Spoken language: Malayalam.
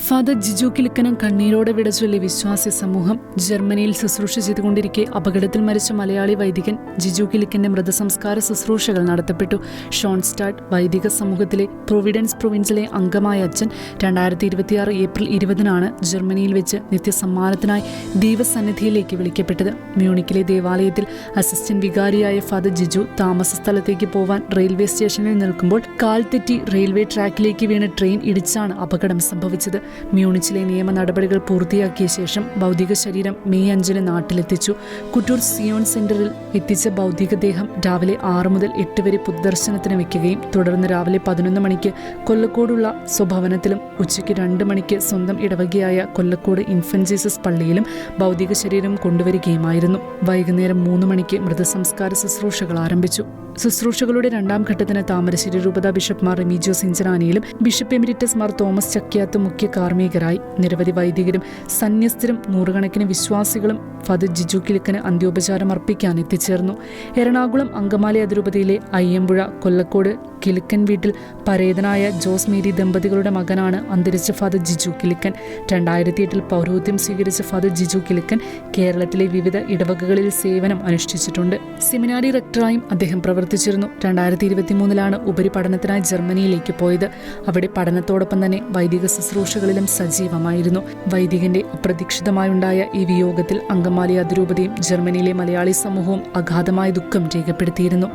ഫാദർ ജിജു കിലുക്കനം കണ്ണീരോടെ വിടചൊല്ലി വിശ്വാസി സമൂഹം. ജർമ്മനിയിൽ ശുശ്രൂഷ ചെയ്തുകൊണ്ടിരിക്കെ അപകടത്തിൽ മരിച്ച മലയാളി വൈദികൻ ജിജു കിലുക്കന്റെ മൃതസംസ്കാര ശുശ്രൂഷകൾ നടത്തപ്പെട്ടു. ഷോൺസ്റ്റാഡ് വൈദിക സമൂഹത്തിലെ പ്രൊവിഡൻസ് പ്രൊവിൻസിലെ അംഗമായ അച്ഛൻ 2026 ഏപ്രിൽ 20 ജർമ്മനിയിൽ വെച്ച് നിത്യസമ്മാനത്തിനായി ദൈവസന്നിധിയിലേക്ക് വിളിക്കപ്പെട്ടത്. മ്യൂണിക്കിലെ ദേവാലയത്തിൽ അസിസ്റ്റന്റ് വികാരിയായ ഫാദർ ജിജു താമസ സ്ഥലത്തേക്ക് പോവാൻ റെയിൽവേ സ്റ്റേഷനിൽ നിൽക്കുമ്പോൾ കാൽ തെറ്റി റെയിൽവേ ട്രാക്കിലേക്ക് വീണ് ട്രെയിൻ ഇടിച്ചാണ് അപകടം സംഭവിച്ചത്. മ്യൂണിച്ചിലെ നിയമ നടപടികൾ പൂർത്തിയാക്കിയ ശേഷം ഭൗതിക ശരീരം മെയ് 5 നാട്ടിലെത്തിച്ചു. കുട്ടൂർ സിയോൺ സെന്ററിൽ എത്തിച്ച ഭൗതികദേഹം രാവിലെ 6 മുതൽ 8 വരെ പൊതുദർശനത്തിന് വയ്ക്കുകയും തുടർന്ന് രാവിലെ 11 മണിക്ക് കൊല്ലക്കോടുള്ള സ്വഭവനത്തിലും ഉച്ചയ്ക്ക് 2 മണിക്ക് സ്വന്തം ഇടവകയായ കൊല്ലക്കോട് ഇൻഫന്റ് ജീസസ് പള്ളിയിലും ഭൗതിക ശരീരം കൊണ്ടുവരികയുമായിരുന്നു. വൈകുന്നേരം 3 മണിക്ക് മൃതസംസ്കാര ശുശ്രൂഷകൾ ആരംഭിച്ചു. ശുശ്രൂഷകളുടെ 2ാം ഘട്ടത്തിന് താമരശ്ശേരി രൂപതാ ബിഷപ്പ് മാർ റെമീജിയോ സിഞ്ചനാനിയിലും ബിഷപ്പ് എമിരിറ്റസ് മാർ തോമസ് ചക്യാത്തും മുഖ്യ കാർമ്മികരായി. നിരവധി വൈദികരും സന്യസ്തരും നൂറുകണക്കിന് വിശ്വാസികളും ഫാദർ ജിജു കിലുക്കന് അന്ത്യോപചാരം അർപ്പിക്കാൻ എത്തിച്ചേർന്നു. എറണാകുളം അങ്കമാലി അതിരൂപതയിലെ അയ്യമ്പുഴ കൊല്ലക്കോട് കിലുക്കൻ വീട്ടിൽ പരേതനായ ജോസ് മേരി ദമ്പതികളുടെ മകനാണ് അന്തരിച്ച ഫാദർ ജിജു കിലുക്കൻ. 2008 പൗരോഹിത്യം സ്വീകരിച്ച ഫാദർ ജിജു കിലുക്കൻ കേരളത്തിലെ വിവിധ ഇടവകകളിൽ സേവനം അനുഷ്ഠിച്ചിട്ടുണ്ട്. സെമിനാരി റെക്ടറായും അദ്ദേഹം പ്രവർത്തിച്ചിരുന്നു. 2023 ഉപരിപഠനത്തിനായി ജർമ്മനിയിലേക്ക് പോയത്. അവിടെ പഠനത്തോടൊപ്പം തന്നെ വൈദിക ശുശ്രൂഷകളിലും സജീവമായിരുന്നു. വൈദികന്റെ അപ്രതീക്ഷിതമായുണ്ടായ ഈ വിയോഗത്തിൽ അങ്കമാലി അതിരൂപതയും ജർമ്മനിയിലെ മലയാളി സമൂഹവും അഗാധമായ ദുഃഖം രേഖപ്പെടുത്തിയിരുന്നു.